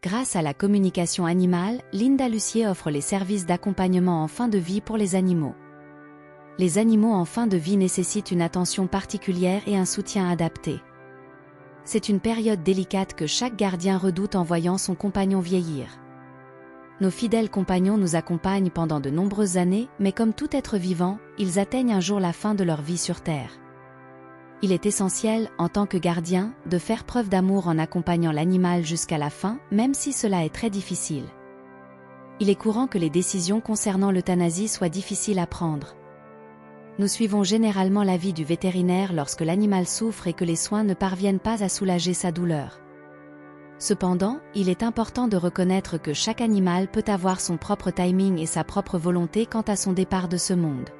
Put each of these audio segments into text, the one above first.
Grâce à la communication animale, Linda Lucier offre les services d'accompagnement en fin de vie pour les animaux. Les animaux en fin de vie nécessitent une attention particulière et un soutien adapté. C'est une période délicate que chaque gardien redoute en voyant son compagnon vieillir. Nos fidèles compagnons nous accompagnent pendant de nombreuses années, mais comme tout être vivant, ils atteignent un jour la fin de leur vie sur Terre. Il est essentiel, en tant que gardien, de faire preuve d'amour en accompagnant l'animal jusqu'à la fin, même si cela est très difficile. Il est courant que les décisions concernant l'euthanasie soient difficiles à prendre. Nous suivons généralement l'avis du vétérinaire lorsque l'animal souffre et que les soins ne parviennent pas à soulager sa douleur. Cependant, il est important de reconnaître que chaque animal peut avoir son propre timing et sa propre volonté quant à son départ de ce monde.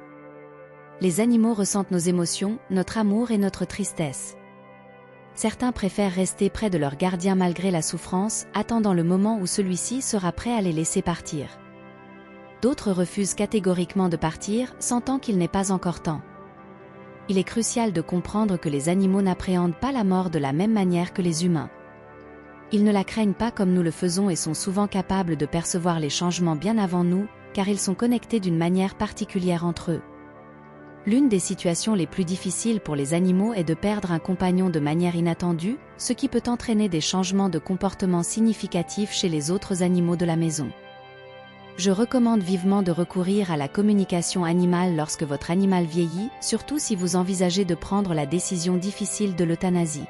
Les animaux ressentent nos émotions, notre amour et notre tristesse. Certains préfèrent rester près de leur gardien malgré la souffrance, attendant le moment où celui-ci sera prêt à les laisser partir. D'autres refusent catégoriquement de partir, sentant qu'il n'est pas encore temps. Il est crucial de comprendre que les animaux n'appréhendent pas la mort de la même manière que les humains. Ils ne la craignent pas comme nous le faisons et sont souvent capables de percevoir les changements bien avant nous, car ils sont connectés d'une manière particulière entre eux. L'une des situations les plus difficiles pour les animaux est de perdre un compagnon de manière inattendue, ce qui peut entraîner des changements de comportement significatifs chez les autres animaux de la maison. Je recommande vivement de recourir à la communication animale lorsque votre animal vieillit, surtout si vous envisagez de prendre la décision difficile de l'euthanasie.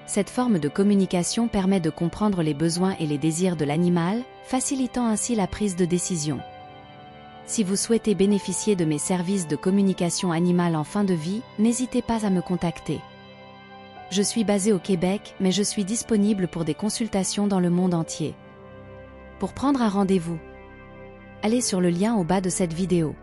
Cette forme de communication permet de comprendre les besoins et les désirs de l'animal, facilitant ainsi la prise de décision. Si vous souhaitez bénéficier de mes services de communication animale en fin de vie, n'hésitez pas à me contacter. Je suis basé au Québec, mais je suis disponible pour des consultations dans le monde entier. Pour prendre un rendez-vous, allez sur le lien au bas de cette vidéo.